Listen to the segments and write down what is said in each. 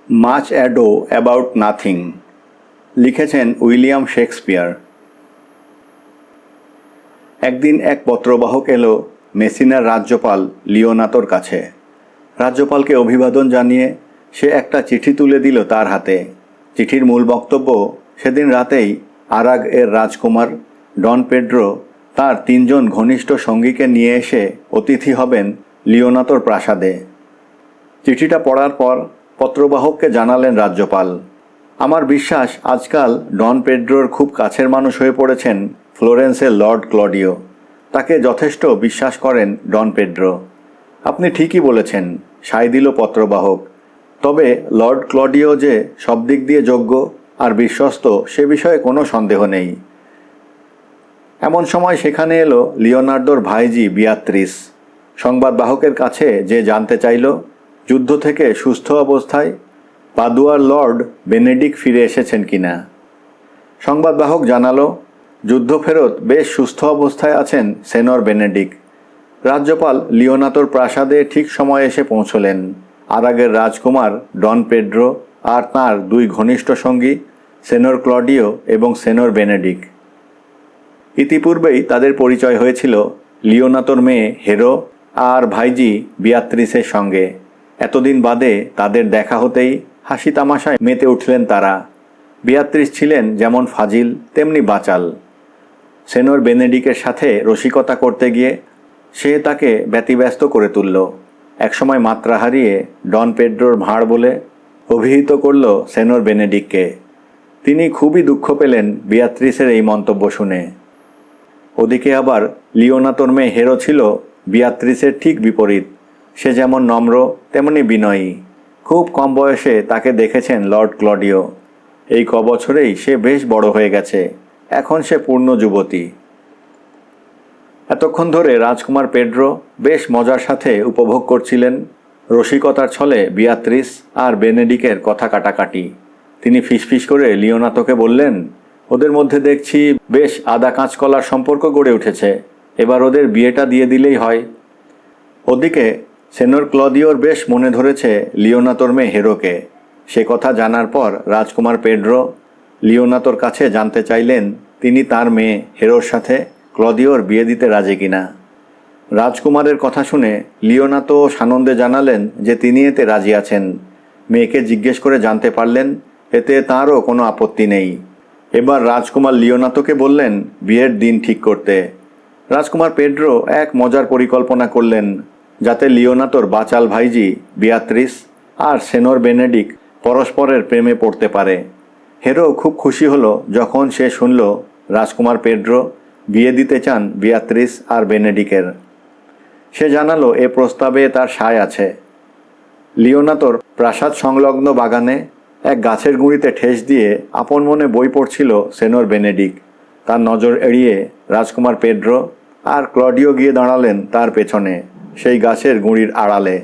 Much ado about nothing লিখেছেন William Shakespeare. একদিন এক পত্রবাহক এলো মেসিনার রাজ্যপাল লিওনাতোর কাছে। রাজ্যপালকে অভিবাদন জানিয়ে সে একটা চিঠি তুলে দিল তার হাতে। চিঠির মূল বক্তব্য, সেদিন রাতেই আরাগ এর রাজকুমার ডন পেড্রো তার 3 জন ঘনিষ্ঠ সঙ্গীকে নিয়ে এসে অতিথি হবেন লিওনাতোর প্রাসাদে। চিঠিটা পড়ার পর পত্রবাহককে জানালেন রাজ্যপাল, আমার বিশ্বাস আজকাল ডন পেড্রোর খুব কাছের মানুষ হয়ে পড়েছেন ফ্লোরেন্সের লর্ড ক্লডিও। তাকে যথেষ্ট বিশ্বাস করেন ডন পেড্রো। আপনি ঠিকই বলেছেন, সায় দিল পত্রবাহক। তবে লর্ড ক্লডিও যে সব দিক দিয়ে যোগ্য আর বিশ্বস্ত সে বিষয়ে কোনো সন্দেহ নেই। এমন সময় সেখানে এলো লিওনার্দোর ভাইজি বিয়াত্রিস। সংবাদবাহকের কাছে যে জানতে চাইল যুদ্ধ থেকে সুস্থ অবস্থায় পাদুয়ার লর্ড বেনেডিক্ট ফিরে এসেছেন কিনা। সংবাদবাহক জানালো, যুদ্ধ ফেরত বেশ সুস্থ অবস্থায় আছেন সেনর বেনেডিক্ট। রাজ্যপাল লিওনাতোর প্রাসাদে ঠিক সময়ে এসে পৌঁছলেন। আরাগের রাজকুমার ডন পেড্রো আর তাঁর 2 ঘনিষ্ঠ সঙ্গী সেনর ক্লডিও এবং সেনর বেনেডিক্ট। ইতিপূর্বেই তাদের পরিচয় হয়েছিল লিওনাতোর মেয়ে হেরো আর ভাইজি বিয়াত্রিসের সঙ্গে। এতদিন বাদে তাদের দেখা হতেই হাসি তামাশায় মেতে উঠলেন তারা। বিয়াত্রিস ছিলেন যেমন ফাজিল তেমনি বাচাল। সেনর বেনেডিকের সাথে রসিকতা করতে গিয়ে সে তাকে ব্যতিব্যস্ত করে তুলল। একসময় মাত্রা হারিয়ে ডন পেড্রোর ভাঁড় বলে অভিহিত করল সেনর বেনেডিককে। তিনি খুবই দুঃখ পেলেন বিয়াত্রিসের এই মন্তব্য শুনে। ওদিকে আবার লিওনাতোর মেয়ে হেরো ছিল বিয়াত্রিসের ঠিক বিপরীত। সে যেমন নম্র তেমনি বিনয়ী। খুব কম বয়সে তাকে দেখেছেন লর্ড ক্লডিও। এই বছরেই সে বেশ বড় হয়ে গেছে। এখন সে পূর্ণ যুবতী। এতক্ষণ ধরে রাজকুমার পেড্রো বেশ মজার সাথে উপভোগ করছিলেন রসিকতার ছলে বিয়াত্রিস আর বেনেডিকের কথা কাটাকাটি। তিনি ফিসফিস করে লিওনাতোকে বললেন, ওদের মধ্যে দেখছি বেশ আদা কাঁচকলার সম্পর্ক গড়ে উঠেছে। এবার ওদের বিয়েটা দিয়ে দিলেই হয়। ওদিকে সেনর ক্লদিওর বেশ মনে ধরেছে লিওনাতোর মেয়ে হেরোকে। সে কথা জানার পর রাজকুমার পেড্রো লিওনাতোর কাছে জানতে চাইলেন তিনি তার মেয়ে হেরোর সাথে ক্লদিওর বিয়ে দিতে রাজি কিনা। রাজকুমারের কথা শুনে লিওনাতো সানন্দে জানালেন যে তিনি এতে রাজি আছেন। মেয়েকে জিজ্ঞেস করে জানতে পারলেন এতে তাঁরও কোনো আপত্তি নেই। এবার রাজকুমার লিওনাতোকে বললেন বিয়ের দিন ঠিক করতে। রাজকুমার পেড্রো এক মজার পরিকল্পনা করলেন যাতে লিওনাতোর বাচাল ভাইজি বিয়াত্রিস আর সেনর বেনেডিক্ট পরস্পরের প্রেমে পড়তে পারে। হেরো খুব খুশি হলো যখন সে শুনল রাজকুমার পেড্রো বিয়ে দিতে চান বিয়াত্রিস আর বেনেডিকের। সে জানালো এ প্রস্তাবে তার সায় আছে। লিওনাতোর প্রাসাদ সংলগ্ন বাগানে এক গাছের গুঁড়িতে ঠেস দিয়ে আপন মনে বই পড়ছিল সেনর বেনেডিক্ট। তার নজর এড়িয়ে রাজকুমার পেড্রো আর ক্লডিও গিয়ে দাঁড়ালেন তার পেছনে সেই গাছের গুঁড়ির আড়ালে।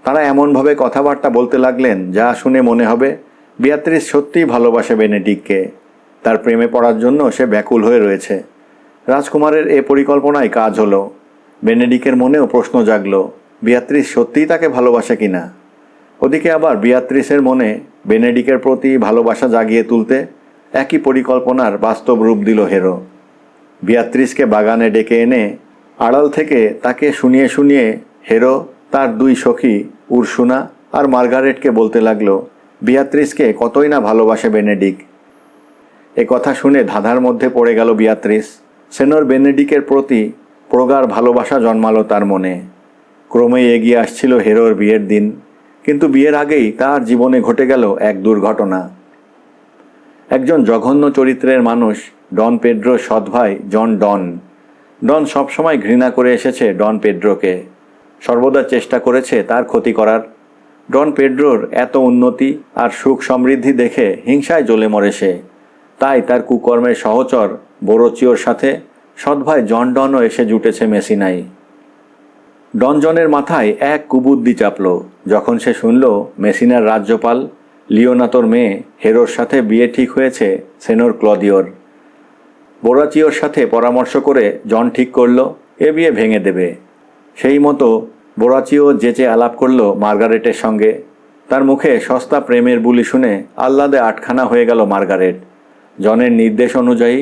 তারা এমনভাবে কথাবার্তা বলতে লাগলেন যা শুনে মনে হবে বিয়াত্রিস সত্যিই ভালোবাসে বেনেডিক্টকে। তার প্রেমে পড়ার জন্য সে ব্যাকুল হয়ে রয়েছে। রাজকুমারের এ পরিকল্পনায় কাজ হলো। বেনেডিকের মনেও প্রশ্ন জাগল বিয়াত্রিস সত্যিই তাকে ভালোবাসে কিনা। ওদিকে আবার বিয়াত্রিসের মনে বেনেডিকের প্রতি ভালোবাসা জাগিয়ে তুলতে একই পরিকল্পনার বাস্তব রূপ দিল হেরো। বিয়াত্রিসকে বাগানে ডেকে এনে আড়াল থেকে তাকে শুনিয়ে শুনিয়ে হেরো তার 2 সখী উর্সুনা আর মার্গারেটকে বলতে লাগলো বিয়াত্রিসকে কতই না ভালোবাসে বেনেডিক্ট। এ কথা শুনে ধাঁধার মধ্যে পড়ে গেল বিয়াত্রিস। সেনর বেনেডিকের প্রতি প্রগাঢ় ভালোবাসা জন্মালো তার মনে। ক্রমেই এগিয়ে আসছিল হেরোর বিয়ের দিন। কিন্তু বিয়ের আগেই তার জীবনে ঘটে গেল এক দুর্ঘটনা। একজন জঘন্য চরিত্রের মানুষ ডন পেড্রোর সৎ ভাই ডন সবসময় ঘৃণা করে এসেছে ডন পেড্রোকে। সর্বদা চেষ্টা করেছে তার ক্ষতি করার। ডন পেড্রোর এত উন্নতি আর সুখ সমৃদ্ধি দেখে হিংসায় জ্বলে মরে সে। তাই তার কুকর্মের সহচর বোরোচিওর সাথে সৎ ভাই ডনও এসে জুটেছে মেসিনায়। ডনজনের মাথায় এক কুবুদ্ধি চাপল যখন সে শুনল মেসিনার রাজ্যপাল লিওনাতোর মেয়ে হেরোর সাথে বিয়ে ঠিক হয়েছে সেনর ক্লদিওর। বোরাচিওর সাথে পরামর্শ করে জন ঠিক করল এ বিয়ে ভেঙে দেবে। সেই মতো বোরাচিও যেচে আলাপ করল মার্গারেটের সঙ্গে। তার মুখে সস্তা প্রেমের বুলি শুনে আহ্লাদে আটখানা হয়ে গেল মার্গারেট। জনের নির্দেশ অনুযায়ী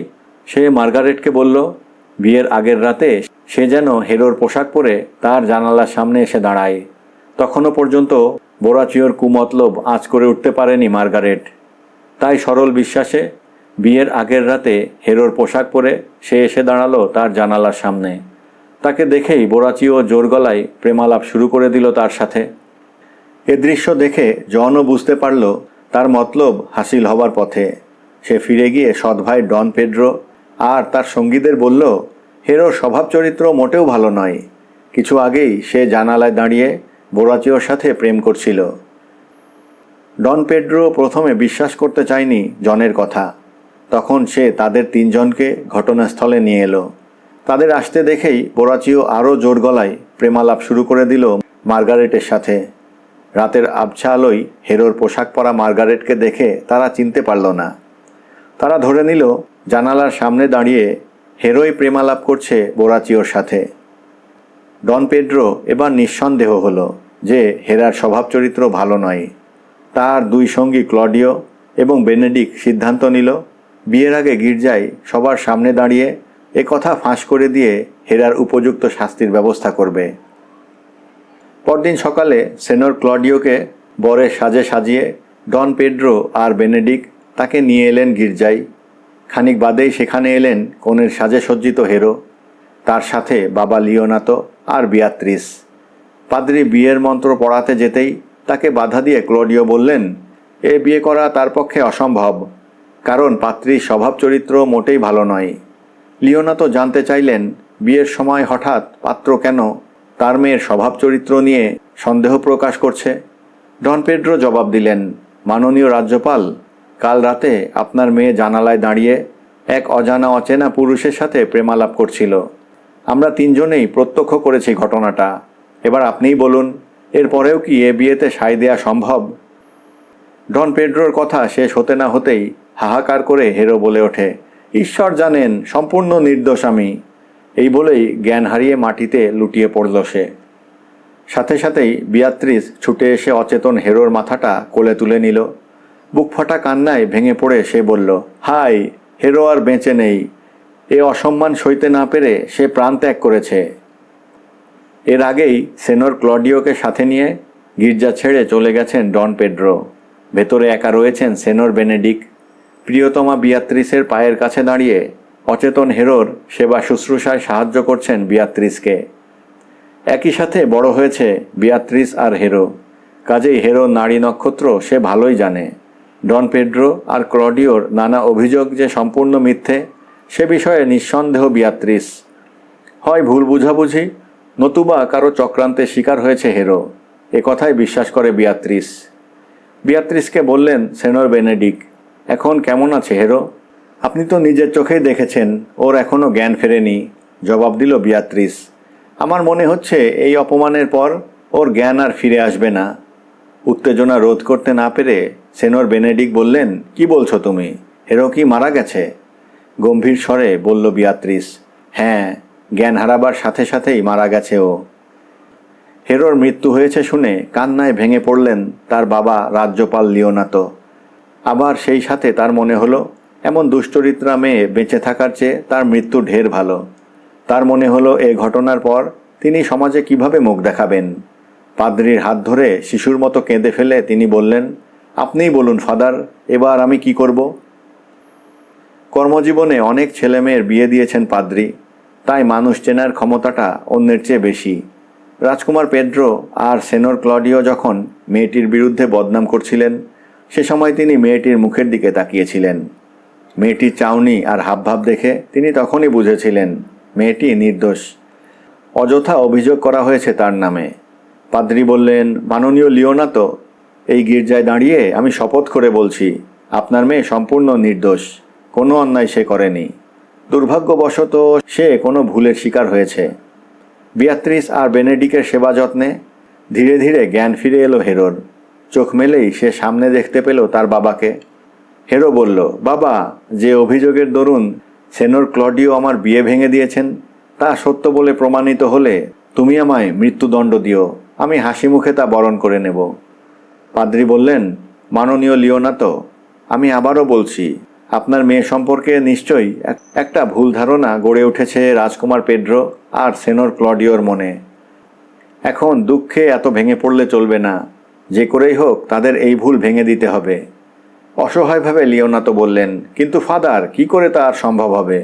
সে মার্গারেটকে বলল, বিয়ের আগের রাতে সে যেন হেরোর পোশাক পরে তার জানালার সামনে এসে দাঁড়ায়। তখনও পর্যন্ত বোরাচিওর কুমতলব আঁচ করে উঠতে পারেনি মার্গারেট। তাই সরল বিশ্বাসে বিয়ের আগের রাতে হেরোর পোশাক পরে সে এসে দাঁড়ালো তার জানালার সামনে। তাকে দেখেই বোরাচিও জোর গলায় প্রেমালাপ শুরু করে দিল তার সাথে। এ দৃশ্য দেখে জনও বুঝতে পারল তার মতলব হাসিল হবার পথে। সে ফিরে গিয়ে সৎ ভাই ডন পেড্রো আর তার সঙ্গীদের বলল, হেরোর স্বভাব চরিত্র মোটেও ভালো নয়। কিছু আগেই সে জানালায় দাঁড়িয়ে বোরাচিওর সাথে প্রেম করছিল। ডন পেড্রো প্রথমে বিশ্বাস করতে চায়নি জনের কথা। তখন সে তাদের তিনজনকে ঘটনাস্থলে নিয়ে এলো। তাদের আসতে দেখেই বোরাচিও আরও জোর গলায় প্রেমালাপ শুরু করে দিল মার্গারেটের সাথে। রাতের আবছা আলোয় হেরোর পোশাক পরা মার্গারেটকে দেখে তারা চিনতে পারল না। তারা ধরে নিল জানালার সামনে দাঁড়িয়ে হেরোই প্রেমালাপ করছে বোরাচিওর সাথে। ডন পেড্রো এবার নিঃসন্দেহ হলো যে হেরার স্বভাব চরিত্র ভালো নয়। তার দুই সঙ্গী ক্লডিও এবং বেনেডিক সিদ্ধান্ত নিল বিয়ের আগে গির্জায় সবার সামনে দাঁড়িয়ে কথা ফাঁস করে দিয়ে হেরার উপযুক্ত শাস্তির ব্যবস্থা করবে। পরদিন সকালে সেনর ক্লডিওকে বরের সাজে সাজিয়ে ডন পেড্রো আর বেনেডিক তাকে নিয়ে এলেন গির্জায়। খানিক বাদেই সেখানে এলেন কনের সাজে সজ্জিত হেরো, তার সাথে বাবা লিওনাতো আর বিয়াত্রিস। পাদ্রি বিয়ের মন্ত্র পড়াতে যেতেই তাকে বাধা দিয়ে ক্লডিও বললেন, এ বিয়ে করা তার পক্ষে অসম্ভব, কারণ পাত্রীর স্বভাব চরিত্র মোটেই ভালো নয়। লিওনাতো জানতে চাইলেন বিয়ের সময় হঠাৎ পাত্র কেন তার মেয়ের স্বভাব চরিত্র নিয়ে সন্দেহ প্রকাশ করছে। ডন পেড্রো জবাব দিলেন, মাননীয় রাজ্যপাল, কাল রাতে আপনার মেয়ে জানালায় দাঁড়িয়ে এক অজানা অচেনা পুরুষের সাথে প্রেমালাপ করছিল। আমরা তিনজনেই প্রত্যক্ষ করেছি ঘটনাটা। এবার আপনিই বলুন, এরপরেও কি এ বিয়েতে সায় দেয়া সম্ভব? ডন পেড্রোর কথা শেষ হতে না হতেই হাহাকার করে হেরো বলে ওঠে, ঈশ্বর জানেন সম্পূর্ণ নির্দোষ আমি। এই বলেই জ্ঞান হারিয়ে মাটিতে লুটিয়ে পড়ল সে। সাথে সাথেই বিয়াত্রিস ছুটে এসে অচেতন হেরোর মাথাটা কোলে তুলে নিল। বুকফাটা কান্নায় ভেঙে পড়ে সে বলল, হাই, হেরো আর বেঁচে নেই। এ অসম্মান সইতে না পেরে সে প্রাণ ত্যাগ করেছে। এর আগেই সেনর ক্লডিওকে সাথে নিয়ে গির্জা ছেড়ে চলে গেছেন ডন পেড্রো। ভেতরে একা রয়েছেন সেনর বেনেডিক। প্রিয়তমা বিয়াত্রিসের পায়ের কাছে দাঁড়িয়ে অচেতন হেরোর সেবা শুশ্রূষায় সাহায্য করছেন বিয়াত্রিসকে। একই সাথে বড় হয়েছে বিয়াত্রিস আর হেরো, কাজেই হেরো নারী নক্ষত্র সে ভালোই জানে। ডন পেড্রো আর ক্লডিওর নানা অভিযোগ যে সম্পূর্ণ মিথ্যে সে বিষয়ে নিঃসন্দেহ বিয়াত্রিস। হয় ভুল বুঝাবুঝি, নতুবা কারো চক্রান্তে শিকার হয়েছে হেরো, এ কথাই বিশ্বাস করে বিয়াত্রিস। বিয়াত্রিসকে বললেন সেনর বেনেডিক, এখন কেমন আছে হেরো? আপনি তো নিজের চোখেই দেখেছেন ওর এখনও জ্ঞান ফেরেনি। জবাব দিল বিয়াত্রিস, আমার মনে হচ্ছে এই অপমানের পর ওর জ্ঞান আর ফিরে আসবে না। উত্তেজনা রোধ করতে না পেরে সেনর বেনেডিক বললেন, কি বলছো তুমি? হেরো কি মারা গেছে? গম্ভীর স্বরে বলল বিয়াত্রিস, হ্যাঁ, জ্ঞান হারাবার সাথে সাথেই মারা গেছে ও। হেরোর মৃত্যু হয়েছে শুনে কান্নায় ভেঙে পড়লেন তার বাবা রাজ্যপাল লিওনাতো। আবার সেই সাথে তার মনে হলো এমন দুশ্চরিত্রা মেয়ে বেঁচে থাকার চেয়ে তার মৃত্যু ঢের ভালো। তার মনে হলো এ ঘটনার পর তিনি সমাজে কিভাবে মুখ দেখাবেন। পাদ্রির হাত ধরে শিশুর মতো কেঁদে ফেলে তিনি বললেন, আপনিই বলুন ফাদার, এবার আমি কি করব? কর্মজীবনে অনেক ছেলেমেয়ের বিয়ে দিয়েছেন পাদ্রি, তাই মানুষ চেনার ক্ষমতাটা অন্যের চেয়ে বেশি। রাজকুমার পেড্রো আর সেনর ক্লডিও যখন মেয়েটির বিরুদ্ধে বদনাম করছিলেন সে সময় তিনি মেয়েটির মুখের দিকে তাকিয়েছিলেন। মেয়েটির চাউনি আর হাবভাব দেখে তিনি তখনই বুঝেছিলেন মেয়েটি নির্দোষ। অযথা অভিযোগ করা হয়েছে তার নামে। পাদ্রি বললেন, মাননীয় লিওনাতো, এই গির্জায় দাঁড়িয়ে আমি শপথ করে বলছি আপনার মেয়ে সম্পূর্ণ নির্দোষ, কোনো অন্যায় সে করেনি। দুর্ভাগ্যবশত সে কোনো ভুলের শিকার হয়েছে। বিয়াত্রিস আর বেনেডিকের সেবা যত্নে ধীরে ধীরে জ্ঞান ফিরে এলো হেরোর। চোখ মেলেই সে সামনে দেখতে পেল তার বাবাকে। হেরো বলল, বাবা, যে অভিযোগের দরুন সেনর ক্লডিও আমার বিয়ে ভেঙে দিয়েছেন তা সত্য বলে প্রমাণিত হলে তুমি আমায় মৃত্যুদণ্ড দিও, আমি হাসি মুখে তা বরণ করে নেব। পাদ্রী বললেন, মাননীয় লিওনাতো, আমি আবারও বলছি, আপনার মেয়ে সম্পর্কে নিশ্চয়ই একটা ভুল ধারণা গড়ে উঠেছে রাজকুমার পেড্রো আর সেনর ক্লডিওর মনে। এখন দুঃখে এত ভেঙে পড়লে চলবে না, যে করেই হোক তাদের এই ভুল ভেঙে দিতে হবে। অসহায়ভাবে লিওনাতো বললেন, কিন্তু ফাদার, কি করে তা আর সম্ভব হবে?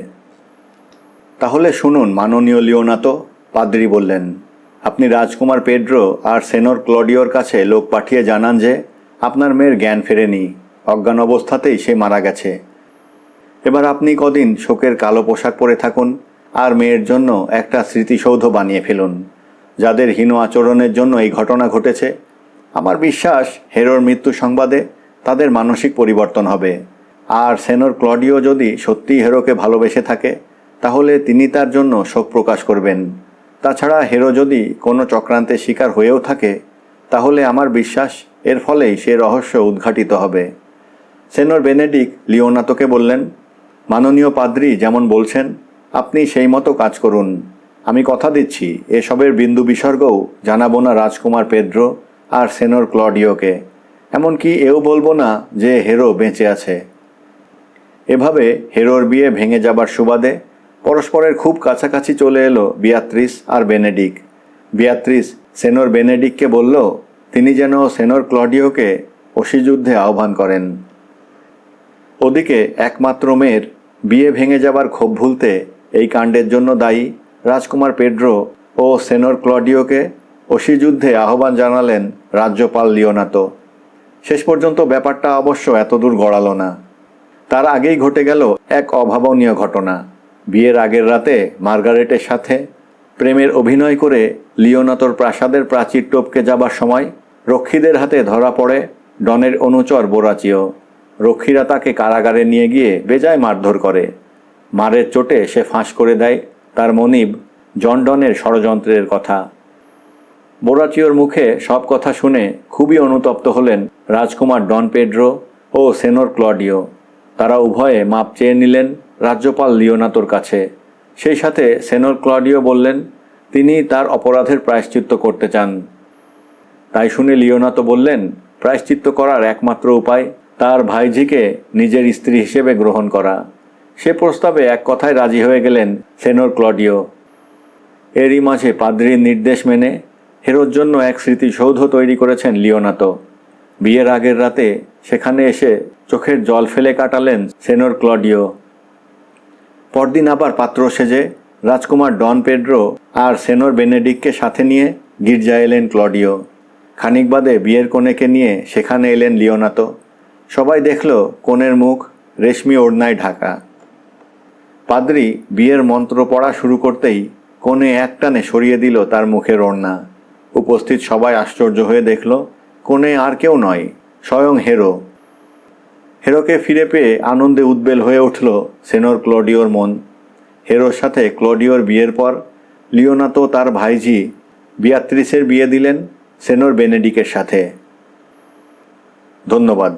তাহলে শুনুন মাননীয় লিওনাতো, পাদ্রী বললেন, আপনি রাজকুমার পেড্রো আর সেনর ক্লডিওর কাছে লোক পাঠিয়ে জানান যে আপনার মেয়ের জ্ঞান ফেরেনি, অজ্ঞান অবস্থাতেই সে মারা গেছে। এবার আপনি কদিন শোকের কালো পোশাক পরে থাকুন আর মেয়ের জন্য একটা স্মৃতিসৌধ বানিয়ে ফেলুন। যাদের হীন আচরণের জন্য এই ঘটনা ঘটেছে, আমার বিশ্বাস হেরোর মৃত্যু সংবাদে তাদের মানসিক পরিবর্তন হবে। আর সেনর ক্লডিও যদি সত্যিই হেরোকে ভালোবেসে থাকে, তাহলে তিনি তার জন্য শোক প্রকাশ করবেন। তাছাড়া হেরো যদি কোনো চক্রান্তের শিকার হয়েও থাকে, তাহলে আমার বিশ্বাস এর ফলেই সে রহস্য উদ্ঘাটিত হবে। সেনর বেনেডিক লিওনাতোকে বললেন, মাননীয় পাদ্রী যেমন বলছেন, আপনি সেই মতো কাজ করুন। আমি কথা দিচ্ছি এসবের বিন্দু বিসর্গও জানাবো না রাজকুমার পেড্রো আর সেনর ক্লডিওকে, এমনকি এও বলবো না যে হেরো বেঁচে আছে। এভাবে হেরোর বিয়ে ভেঙে যাবার সুবাদে পরস্পরের খুব কাছাকাছি চলে এলো বিয়াত্রিস আর বেনেডিক। বিয়াত্রিস সেনর বেনেডিককে বলল তিনি যেন সেনর ক্লডিওকে অসিযুদ্ধে আহ্বান করেন। ওদিকে একমাত্র মেয়ের বিয়ে ভেঙে যাবার ক্ষোভ ভুলতে এই কাণ্ডের জন্য দায়ী রাজকুমার পেড্রো ও সেনর ক্লডিওকে অসিযুদ্ধে আহ্বান জানালেন রাজ্যপাল লিওনাতো। শেষ পর্যন্ত ব্যাপারটা অবশ্য এতদূর গড়ালো না। তার আগেই ঘটে গেল এক অভাবনীয় ঘটনা। বিয়ের আগের রাতে মার্গারেটের সাথে প্রেমের অভিনয় করে লিওনাতোর প্রাসাদের প্রাচীর টপকে যাবার সময় রক্ষীদের হাতে ধরা পড়ে ডনের অনুচর বোরাচিও। রক্ষীরা তাকে কারাগারে নিয়ে গিয়ে বেজায় মারধর করে। মারের চোটে সে ফাঁস করে দেয় তার মনিব জন ডনের ষড়যন্ত্রের কথা। বোরাচিওর মুখে সব কথা শুনে খুবই অনুতপ্ত হলেন রাজকুমার ডন পেড্রো ও সেনর ক্লডিও। তারা উভয়ে মাপ চেয়ে নিলেন রাজ্যপাল লিওনাতোর কাছে। সেই সাথে সেনর ক্লডিও বললেন তিনি তার অপরাধের প্রায়শ্চিত্ত করতে চান। তাই শুনে লিওনাতো বললেন, প্রায়শ্চিত্ত করার একমাত্র উপায় তার ভাইঝিকে নিজের স্ত্রী হিসেবে গ্রহণ করা। সে প্রস্তাবে এক কথায় রাজি হয়ে গেলেন সেনর ক্লডিও। এরই মাঝে পাদ্রীর নির্দেশ মেনে হেরোর জন্য এক স্মৃতিসৌধ তৈরি করেছেন লিওনাতো। বিয়ের আগের রাতে সেখানে এসে চোখের জল ফেলে কাটালেন সেনর ক্লডিও। পরদিন আবার পাত্র সেজে রাজকুমার ডন পেড্রো আর সেনর বেনেডিককে সাথে নিয়ে গির্জা এলেন ক্লডিও। খানিক বাদে বিয়ের কনেকে নিয়ে সেখানে এলেন লিওনাতো। সবাই দেখল কনের মুখ রেশমি ওড়নায় ঢাকা। পাদ্রী বিয়ের মন্ত্র পড়া শুরু করতেই কনে একটানে সরিয়ে দিল তার মুখের ওড়না। উপস্থিত সবাই আশ্চর্য হয়ে দেখল কনে আর কেউ নয়, স্বয়ং হেরো। হেরোকে ফিরে পেয়ে আনন্দে উদ্বেল হয়ে উঠল সেনর ক্লডিওর মন। হেরোর সাথে ক্লডিওর বিয়ের পর লিওনাতো তার ভাইঝি বিয়াত্রিসের বিয়ে দিলেন সেনর বেনেডিকের সাথে। ধন্যবাদ।